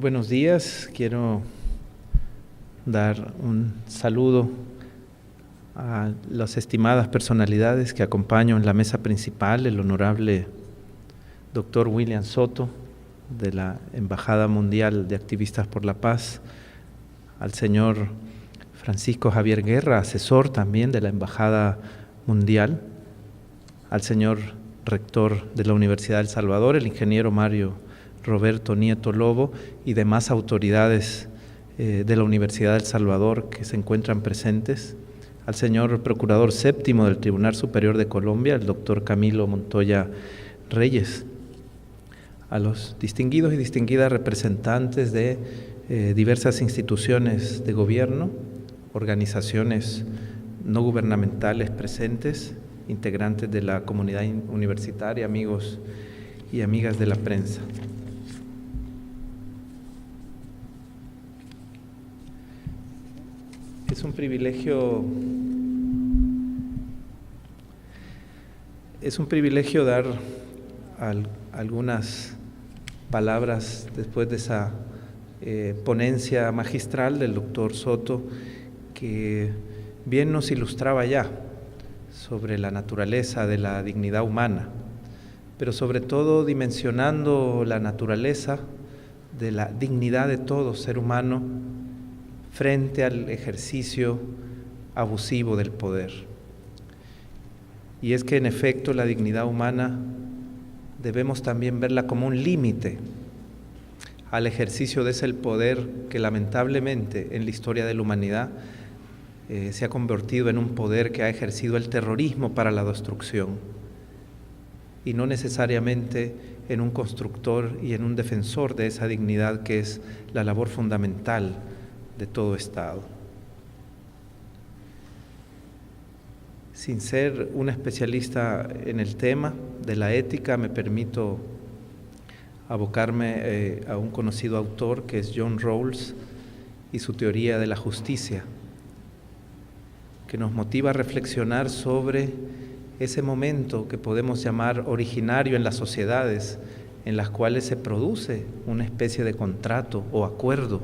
Muy buenos días. Quiero dar un saludo a las estimadas personalidades que acompañan en la mesa principal, el honorable doctor William Soto, de la Embajada Mundial de Activistas por la Paz, al señor Francisco Javier Guerra, asesor también de la Embajada Mundial, al señor rector de la Universidad de El Salvador, el ingeniero Mario Roberto Nieto Lobo, y demás autoridades de la Universidad de El Salvador que se encuentran presentes, al señor Procurador Séptimo del Tribunal Superior de Colombia, el doctor Camilo Montoya Reyes, a los distinguidos y distinguidas representantes de diversas instituciones de gobierno, organizaciones no gubernamentales presentes, integrantes de la comunidad universitaria, amigos y amigas de la prensa. Es un privilegio dar algunas palabras después de esa ponencia magistral del doctor Soto, que bien nos ilustraba ya sobre la naturaleza de la dignidad humana, pero sobre todo dimensionando la naturaleza de la dignidad de todo ser humano frente al ejercicio abusivo del poder. Y es que en efecto la dignidad humana debemos también verla como un límite al ejercicio de ese poder que lamentablemente en la historia de la humanidad se ha convertido en un poder que ha ejercido el terrorismo para la destrucción, y no necesariamente en un constructor y en un defensor de esa dignidad que es la labor fundamental de todo Estado. Sin ser un especialista en el tema de la ética, me permito abocarme a un conocido autor que es John Rawls y su teoría de la justicia, que nos motiva a reflexionar sobre ese momento que podemos llamar originario en las sociedades, en las cuales se produce una especie de contrato o acuerdo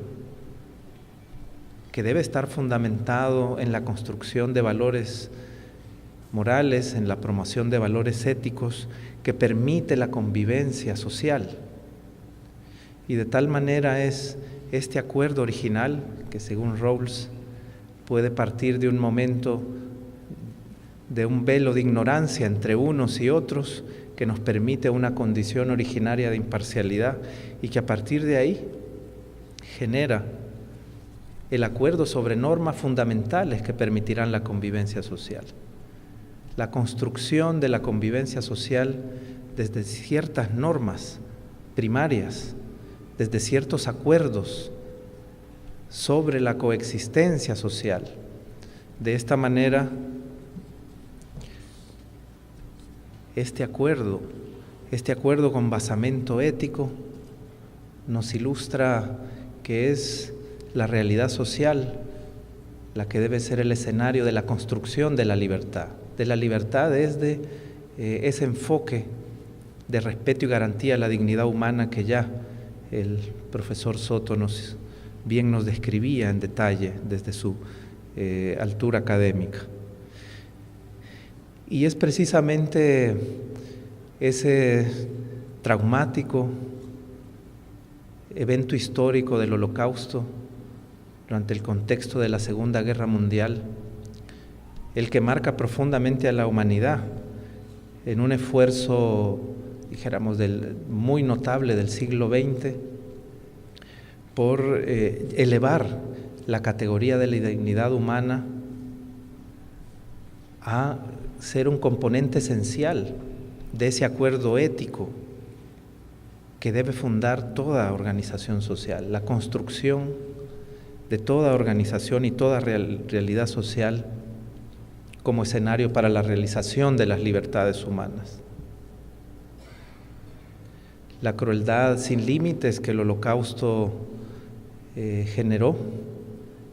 que debe estar fundamentado en la construcción de valores morales, en la promoción de valores éticos que permite la convivencia social. Y de tal manera es este acuerdo original que, según Rawls, puede partir de un momento de un velo de ignorancia entre unos y otros que nos permite una condición originaria de imparcialidad, y que a partir de ahí genera el acuerdo sobre normas fundamentales que permitirán la convivencia social. La construcción de la convivencia social desde ciertas normas primarias, desde ciertos acuerdos sobre la coexistencia social. De esta manera, este acuerdo con basamento ético nos ilustra que es la realidad social la que debe ser el escenario de la construcción de la libertad desde ese enfoque de respeto y garantía a la dignidad humana que ya el profesor Soto bien nos describía en detalle desde su altura académica. Y es precisamente ese traumático evento histórico del Holocausto durante el contexto de la Segunda Guerra Mundial el que marca profundamente a la humanidad en un esfuerzo, dijéramos, muy notable del siglo XX por elevar la categoría de la dignidad humana a ser un componente esencial de ese acuerdo ético que debe fundar toda organización social, la construcción de toda organización y toda realidad social como escenario para la realización de las libertades humanas. La crueldad sin límites que el Holocausto generó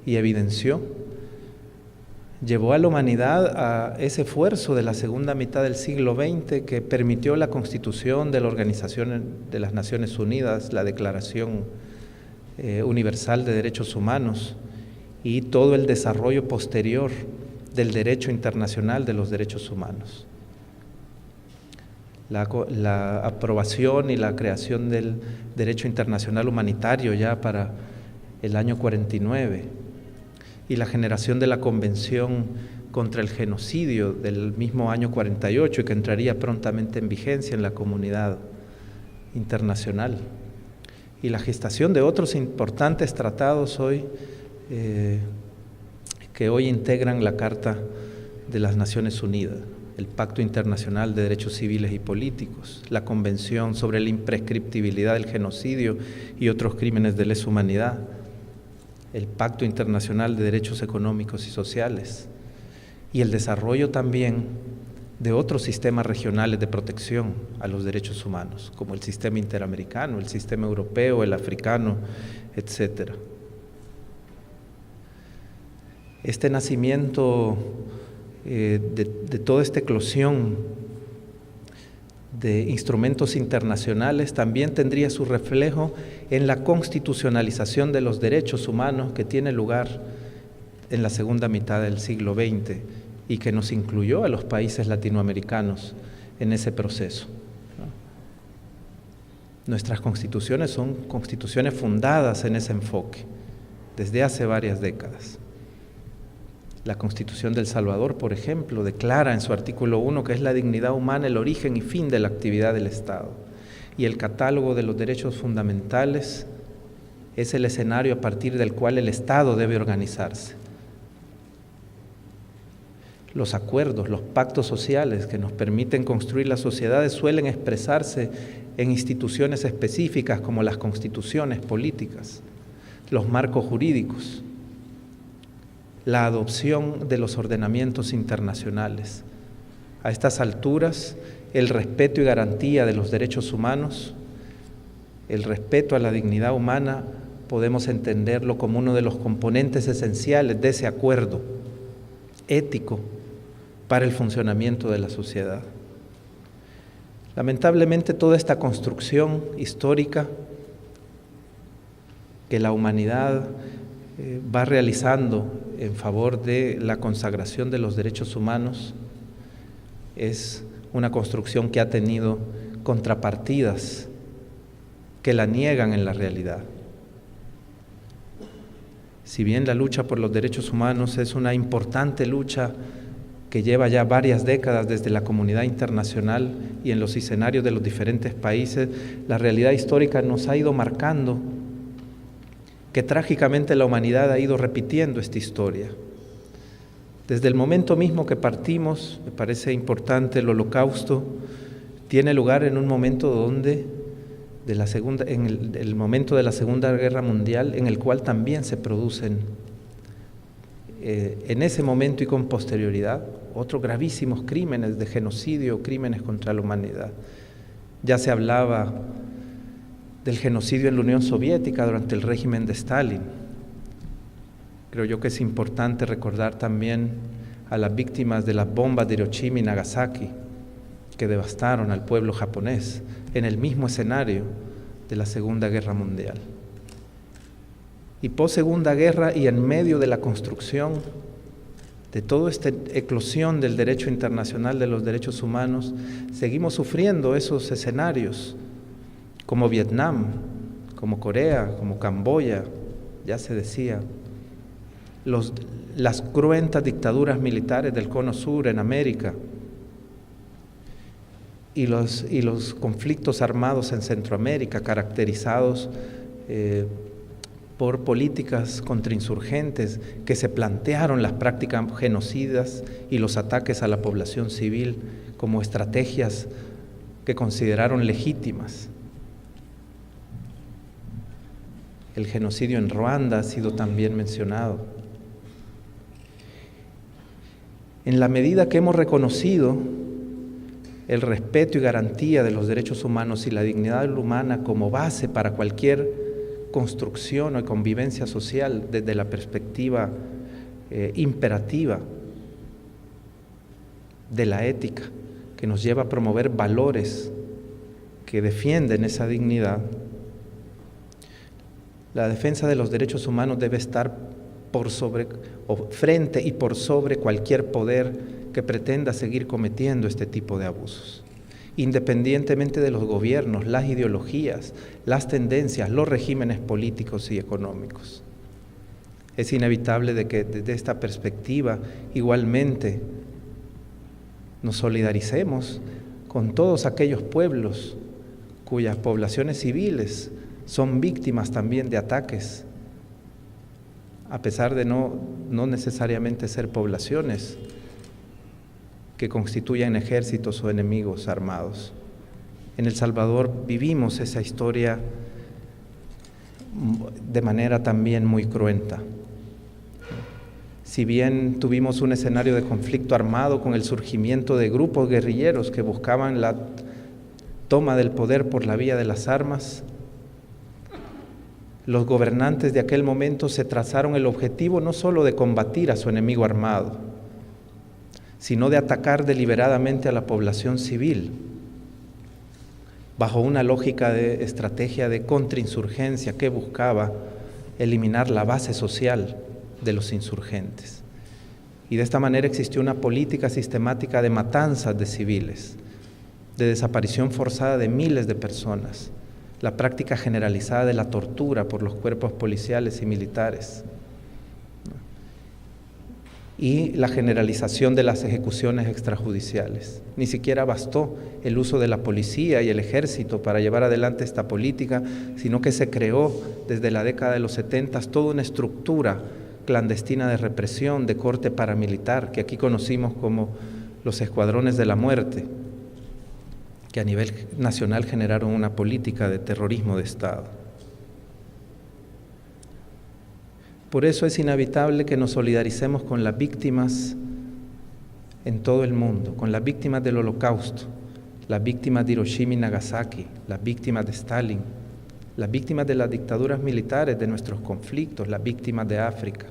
y evidenció llevó a la humanidad a ese esfuerzo de la segunda mitad del siglo XX que permitió la constitución de la Organización de las Naciones Unidas, la Declaración universal de derechos humanos y todo el desarrollo posterior del derecho internacional de los derechos humanos. La aprobación y la creación del derecho internacional humanitario ya para el año 49 y la generación de la Convención contra el Genocidio del mismo año 48 y que entraría prontamente en vigencia en la comunidad internacional, y la gestación de otros importantes tratados hoy que hoy integran la Carta de las Naciones Unidas, el Pacto Internacional de Derechos Civiles y Políticos, la Convención sobre la Imprescriptibilidad del Genocidio y otros crímenes de lesa humanidad, el Pacto Internacional de Derechos Económicos y Sociales, y el desarrollo también de otros sistemas regionales de protección a los derechos humanos, como el sistema interamericano, el sistema europeo, el africano, etc. Este nacimiento de toda esta eclosión de instrumentos internacionales también tendría su reflejo en la constitucionalización de los derechos humanos que tiene lugar en la segunda mitad del siglo XX y que nos incluyó a los países latinoamericanos en ese proceso, ¿no? Nuestras constituciones son constituciones fundadas en ese enfoque desde hace varias décadas. La Constitución de El Salvador, por ejemplo, declara en su artículo 1 que es la dignidad humana el origen y fin de la actividad del Estado. Y el catálogo de los derechos fundamentales es el escenario a partir del cual el Estado debe organizarse. Los acuerdos, los pactos sociales que nos permiten construir las sociedades suelen expresarse en instituciones específicas como las constituciones políticas, los marcos jurídicos, la adopción de los ordenamientos internacionales. A estas alturas, el respeto y garantía de los derechos humanos, el respeto a la dignidad humana, podemos entenderlo como uno de los componentes esenciales de ese acuerdo ético para el funcionamiento de la sociedad. Lamentablemente, toda esta construcción histórica que la humanidad va realizando en favor de la consagración de los derechos humanos es una construcción que ha tenido contrapartidas que la niegan en la realidad. Si bien la lucha por los derechos humanos es una importante lucha que lleva ya varias décadas desde la comunidad internacional y en los escenarios de los diferentes países, la realidad histórica nos ha ido marcando que trágicamente la humanidad ha ido repitiendo esta historia. Desde el momento mismo que partimos, me parece importante, el Holocausto tiene lugar en un momento donde, en el momento de la Segunda Guerra Mundial, en el cual también se producen, en ese momento y con posterioridad, otros gravísimos crímenes de genocidio, crímenes contra la humanidad. Ya se hablaba del genocidio en la Unión Soviética durante el régimen de Stalin. Creo yo que es importante recordar también a las víctimas de las bombas de Hiroshima y Nagasaki que devastaron al pueblo japonés en el mismo escenario de la Segunda Guerra Mundial. Y post-Segunda Guerra y en medio de la construcción de toda esta eclosión del derecho internacional de los derechos humanos, seguimos sufriendo esos escenarios como Vietnam, como Corea, como Camboya, ya se decía, las cruentas dictaduras militares del Cono Sur en América y los conflictos armados en Centroamérica caracterizados por políticas contrainsurgentes que se plantearon las prácticas genocidas y los ataques a la población civil como estrategias que consideraron legítimas. El genocidio en Ruanda ha sido también mencionado. En la medida que hemos reconocido el respeto y garantía de los derechos humanos y la dignidad humana como base para cualquier construcción o convivencia social desde la perspectiva imperativa de la ética, que nos lleva a promover valores que defienden esa dignidad, La defensa de los derechos humanos debe estar frente y por sobre cualquier poder que pretenda seguir cometiendo este tipo de abusos, independientemente de los gobiernos, las ideologías, las tendencias, los regímenes políticos y económicos. Es inevitable de que desde esta perspectiva igualmente nos solidaricemos con todos aquellos pueblos cuyas poblaciones civiles son víctimas también de ataques, a pesar de no necesariamente ser poblaciones que constituyan ejércitos o enemigos armados. En El Salvador vivimos esa historia de manera también muy cruenta. Si bien tuvimos un escenario de conflicto armado con el surgimiento de grupos guerrilleros que buscaban la toma del poder por la vía de las armas, los gobernantes de aquel momento se trazaron el objetivo no solo de combatir a su enemigo armado, sino de atacar deliberadamente a la población civil, bajo una lógica de estrategia de contrainsurgencia que buscaba eliminar la base social de los insurgentes. Y de esta manera existió una política sistemática de matanzas de civiles, de desaparición forzada de miles de personas, la práctica generalizada de la tortura por los cuerpos policiales y militares, y la generalización de las ejecuciones extrajudiciales. Ni siquiera bastó el uso de la policía y el ejército para llevar adelante esta política, sino que se creó desde la década de los 70 toda una estructura clandestina de represión de corte paramilitar, que aquí conocimos como los escuadrones de la muerte, que a nivel nacional generaron una política de terrorismo de Estado. Por eso es inevitable que nos solidaricemos con las víctimas en todo el mundo, con las víctimas del Holocausto, las víctimas de Hiroshima y Nagasaki, las víctimas de Stalin, las víctimas de las dictaduras militares de nuestros conflictos, las víctimas de África.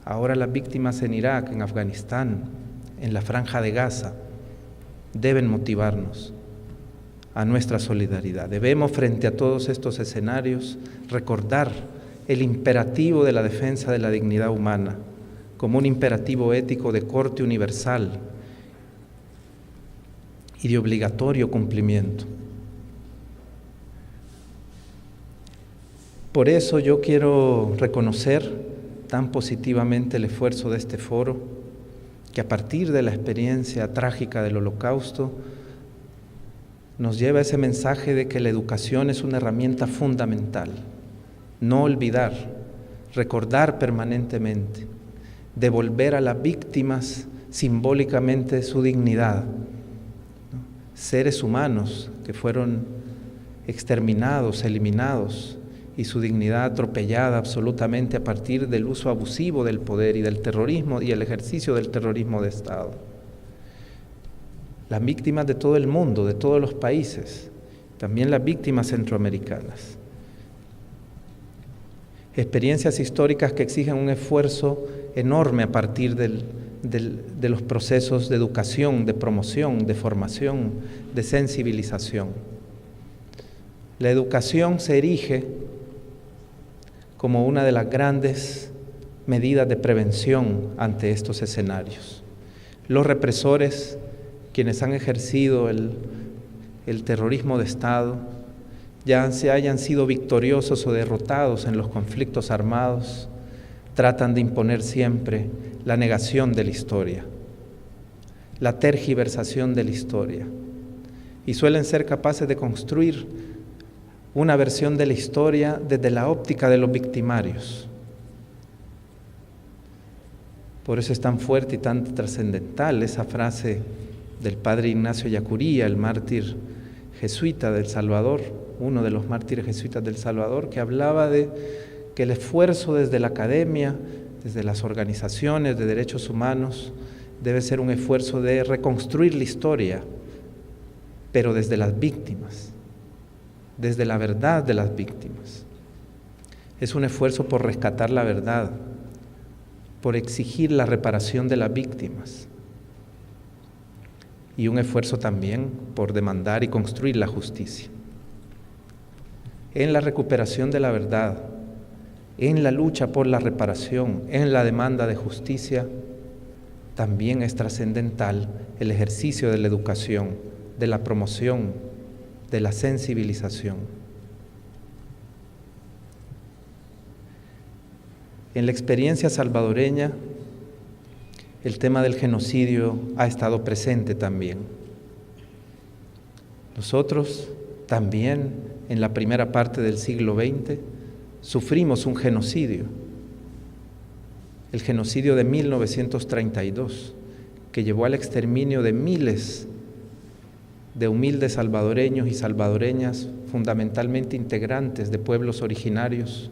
Ahora las víctimas en Irak, en Afganistán, en la Franja de Gaza, deben motivarnos a nuestra solidaridad. Debemos, frente a todos estos escenarios, recordar el imperativo de la defensa de la dignidad humana como un imperativo ético de corte universal y de obligatorio cumplimiento. Por eso yo quiero reconocer tan positivamente el esfuerzo de este foro, que a partir de la experiencia trágica del Holocausto nos lleva ese mensaje de que la educación es una herramienta fundamental. No olvidar, recordar permanentemente, devolver a las víctimas simbólicamente su dignidad, ¿no? Seres humanos que fueron exterminados, eliminados, y su dignidad atropellada absolutamente a partir del uso abusivo del poder y del terrorismo y el ejercicio del terrorismo de Estado. Las víctimas de todo el mundo, de todos los países, también las víctimas centroamericanas. Experiencias históricas que exigen un esfuerzo enorme a partir de los procesos de educación, de promoción, de formación, de sensibilización. La educación se erige como una de las grandes medidas de prevención ante estos escenarios. Los represores, quienes han ejercido el terrorismo de Estado, ya se hayan sido victoriosos o derrotados en los conflictos armados, tratan de imponer siempre la negación de la historia, la tergiversación de la historia, y suelen ser capaces de construir una versión de la historia desde la óptica de los victimarios. Por eso es tan fuerte y tan trascendental esa frase del padre Ignacio Yacuría, el mártir jesuita del Salvador, uno de los mártires jesuitas del Salvador, que hablaba de que el esfuerzo desde la academia, desde las organizaciones de derechos humanos, debe ser un esfuerzo de reconstruir la historia, pero desde las víctimas, desde la verdad de las víctimas. Es un esfuerzo por rescatar la verdad, por exigir la reparación de las víctimas, y un esfuerzo también por demandar y construir la justicia. en la recuperación de la verdad, en la lucha por la reparación, en la demanda de justicia, también es trascendental el ejercicio de la educación, de la promoción, de la sensibilización. En la experiencia salvadoreña, el tema del genocidio ha estado presente también. Nosotros también, en la primera parte del siglo XX, sufrimos un genocidio, el genocidio de 1932, que llevó al exterminio de miles de humildes salvadoreños y salvadoreñas, fundamentalmente integrantes de pueblos originarios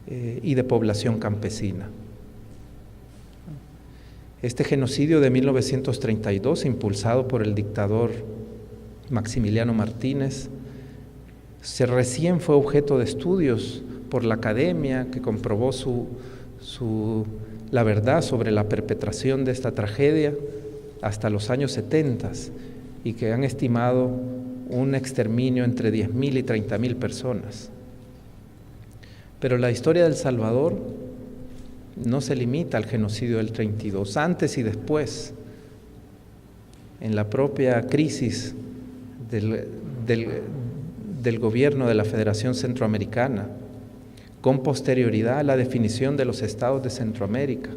y de población campesina. Este genocidio de 1932, impulsado por el dictador Maximiliano Martínez, recién fue objeto de estudios por la academia, que comprobó la verdad sobre la perpetración de esta tragedia hasta los años 70, y que han estimado un exterminio entre 10.000 y 30.000 personas. Pero la historia de El Salvador no se limita al genocidio del 32, antes y después, en la propia crisis del gobierno de la Federación Centroamericana, con posterioridad a la definición de los estados de Centroamérica,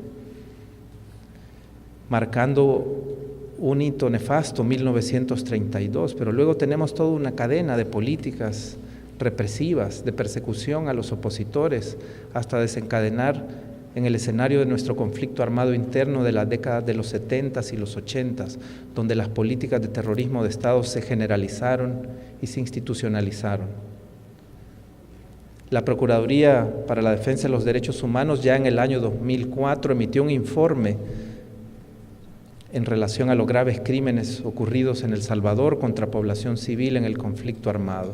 marcando un hito nefasto, 1932, pero luego tenemos toda una cadena de políticas represivas, de persecución a los opositores, hasta desencadenar en el escenario de nuestro conflicto armado interno de las décadas de los 70s y los 80s, donde las políticas de terrorismo de Estado se generalizaron y se institucionalizaron. La Procuraduría para la Defensa de los Derechos Humanos ya en el año 2004 emitió un informe en relación a los graves crímenes ocurridos en El Salvador contra población civil en el conflicto armado,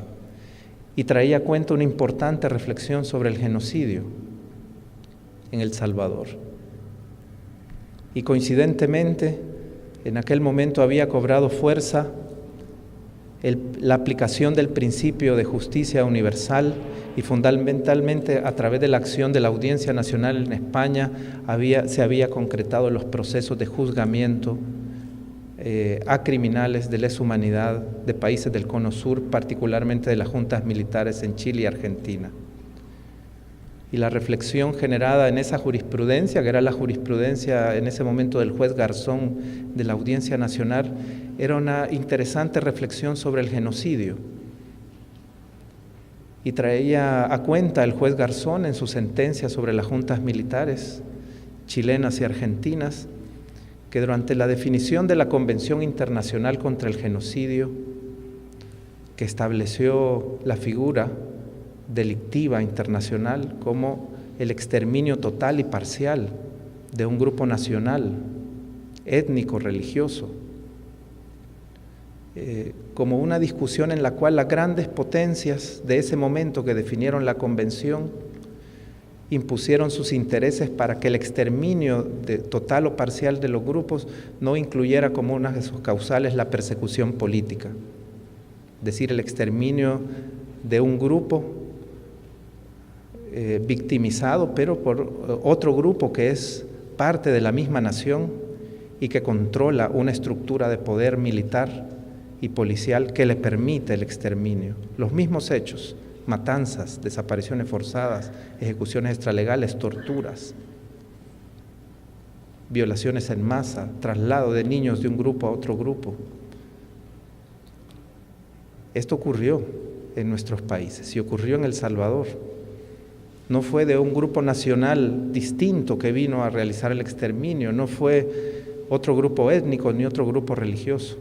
y traía a cuenta una importante reflexión sobre el genocidio en El Salvador. Y coincidentemente, en aquel momento había cobrado fuerza la aplicación del principio de justicia universal, y fundamentalmente a través de la acción de la Audiencia Nacional en España se había concretado los procesos de juzgamiento a criminales de lesa humanidad de países del Cono Sur, particularmente de las juntas militares en Chile y Argentina. Y la reflexión generada en esa jurisprudencia, que era la jurisprudencia en ese momento del juez Garzón de la Audiencia Nacional, era una interesante reflexión sobre el genocidio. Y traía a cuenta el juez Garzón en su sentencia sobre las juntas militares chilenas y argentinas, que durante la definición de la Convención Internacional contra el Genocidio, que estableció la figura delictiva internacional como el exterminio total y parcial de un grupo nacional, étnico, religioso, como una discusión en la cual las grandes potencias de ese momento que definieron la convención impusieron sus intereses para que el exterminio total o parcial de los grupos no incluyera como una de sus causales la persecución política, es decir, el exterminio de un grupo victimizado, pero por otro grupo que es parte de la misma nación y que controla una estructura de poder militar y policial que le permite el exterminio. Los mismos hechos, matanzas, desapariciones forzadas, ejecuciones extralegales, torturas, violaciones en masa, traslado de niños de un grupo a otro grupo. Esto ocurrió en nuestros países y ocurrió en El Salvador. No fue de un grupo nacional distinto que vino a realizar el exterminio, no fue otro grupo étnico ni otro grupo religioso.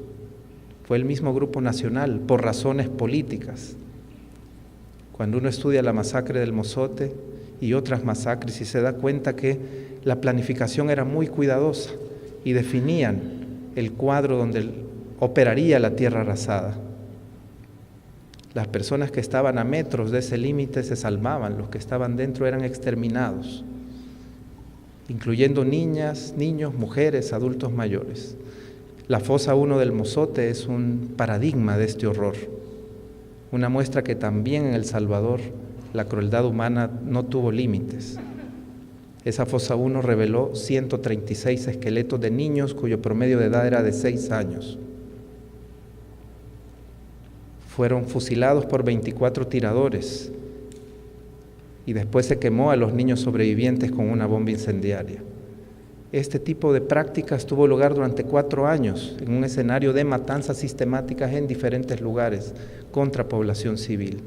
Fue el mismo grupo nacional, por razones políticas. Cuando uno estudia la masacre del Mozote y otras masacres y se da cuenta que la planificación era muy cuidadosa y definían el cuadro donde operaría la tierra arrasada. Las personas que estaban a metros de ese límite se salvaban, los que estaban dentro eran exterminados, incluyendo niñas, niños, mujeres, adultos mayores. La fosa 1 del Mozote es un paradigma de este horror. una muestra que también en El Salvador la crueldad humana no tuvo límites. Esa fosa 1 reveló 136 esqueletos de niños cuyo promedio de edad era de 6 años. Fueron fusilados por 24 tiradores y después se quemó a los niños sobrevivientes con una bomba incendiaria. Este tipo de prácticas tuvo lugar durante 4 años en un escenario de matanzas sistemáticas en diferentes lugares contra población civil.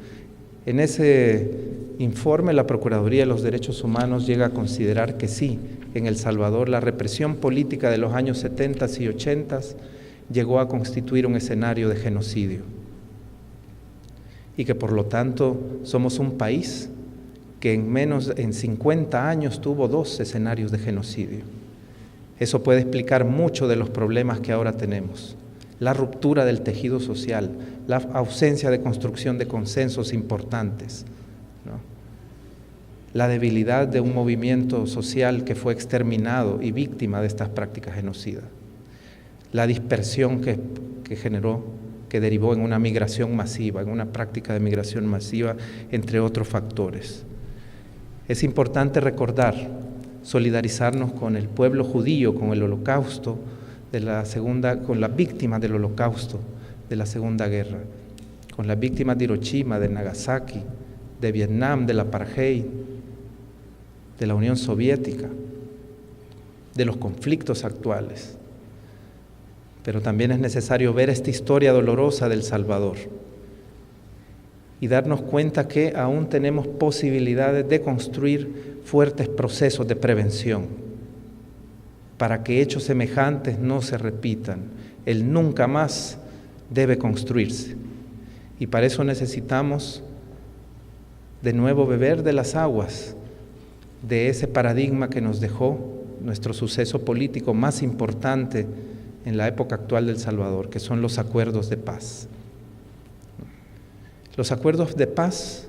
En ese informe, la Procuraduría de los Derechos Humanos llega a considerar que sí, en El Salvador la represión política de los años 70 y 80 llegó a constituir un escenario de genocidio y que por lo tanto somos un país que en 50 años tuvo 2 escenarios de genocidio. Eso puede explicar mucho de los problemas que ahora tenemos. La ruptura del tejido social, la ausencia de construcción de consensos importantes, ¿no? La debilidad de un movimiento social que fue exterminado y víctima de estas prácticas genocidas, la dispersión que generó, que derivó en una migración masiva, en una práctica de migración masiva, entre otros factores. Es importante recordar, solidarizarnos con el pueblo judío, con el Holocausto, con las víctimas del Holocausto de la Segunda Guerra, con las víctimas de Hiroshima, de Nagasaki, de Vietnam, del apartheid, de la Unión Soviética, de los conflictos actuales. Pero también es necesario ver esta historia dolorosa del Salvador y darnos cuenta que aún tenemos posibilidades de construir fuertes procesos de prevención para que hechos semejantes no se repitan. El nunca más debe construirse. Y para eso necesitamos de nuevo beber de las aguas de ese paradigma que nos dejó nuestro suceso político más importante en la época actual del Salvador, que son los acuerdos de paz. Los acuerdos de paz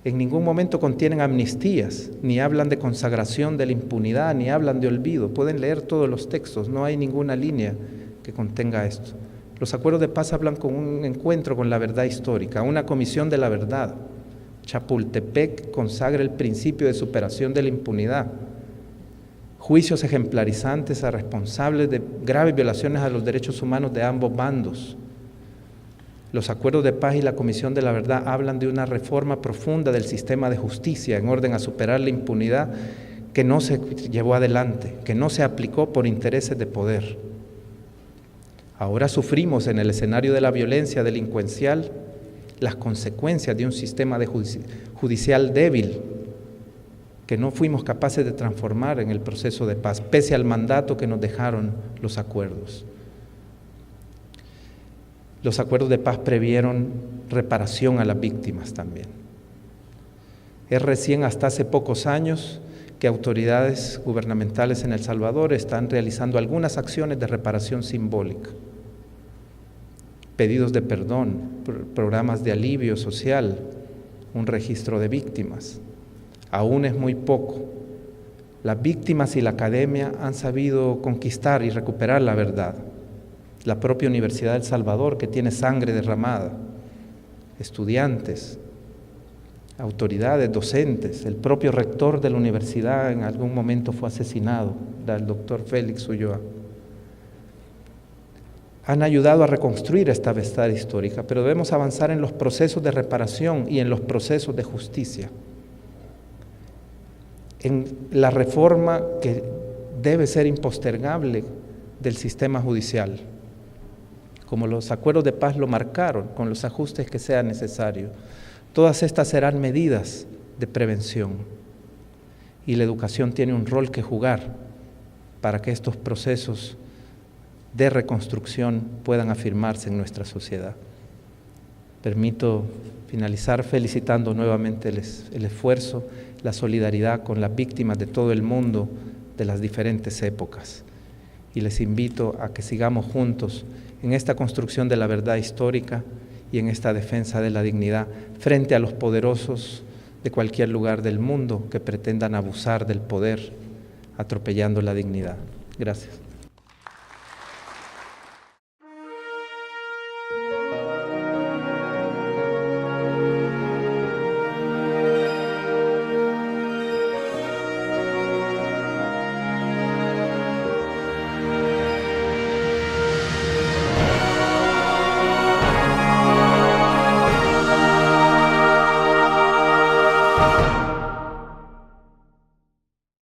en ningún momento contienen amnistías, ni hablan de consagración de la impunidad, ni hablan de olvido. Pueden leer todos los textos, no hay ninguna línea que contenga esto. Los acuerdos de paz hablan con un encuentro con la verdad histórica, una comisión de la verdad. Chapultepec consagra el principio de superación de la impunidad. Juicios ejemplarizantes a responsables de graves violaciones a los derechos humanos de ambos bandos. Los acuerdos de paz y la Comisión de la Verdad hablan de una reforma profunda del sistema de justicia en orden a superar la impunidad que no se llevó adelante, que no se aplicó por intereses de poder. Ahora sufrimos en el escenario de la violencia delincuencial las consecuencias de un sistema judicial débil que no fuimos capaces de transformar en el proceso de paz, pese al mandato que nos dejaron los acuerdos. Los acuerdos de paz previeron reparación a las víctimas también. Es recién hasta hace pocos años que autoridades gubernamentales en El Salvador están realizando algunas acciones de reparación simbólica. Pedidos de perdón, programas de alivio social, un registro de víctimas. Aún es muy poco. Las víctimas y la academia han sabido conquistar y recuperar la verdad. La propia Universidad de El Salvador, que tiene sangre derramada, estudiantes, autoridades, docentes, el propio rector de la universidad en algún momento fue asesinado, era el doctor Félix Ulloa. Han ayudado a reconstruir esta verdad histórica, pero debemos avanzar en los procesos de reparación y en los procesos de justicia. En la reforma que debe ser impostergable del sistema judicial, como los acuerdos de paz lo marcaron, con los ajustes que sean necesarios. Todas estas serán medidas de prevención y la educación tiene un rol que jugar para que estos procesos de reconstrucción puedan afirmarse en nuestra sociedad. Permito finalizar felicitando nuevamente el esfuerzo, la solidaridad con las víctimas de todo el mundo de las diferentes épocas. Y les invito a que sigamos juntos en esta construcción de la verdad histórica y en esta defensa de la dignidad frente a los poderosos de cualquier lugar del mundo que pretendan abusar del poder, atropellando la dignidad. Gracias.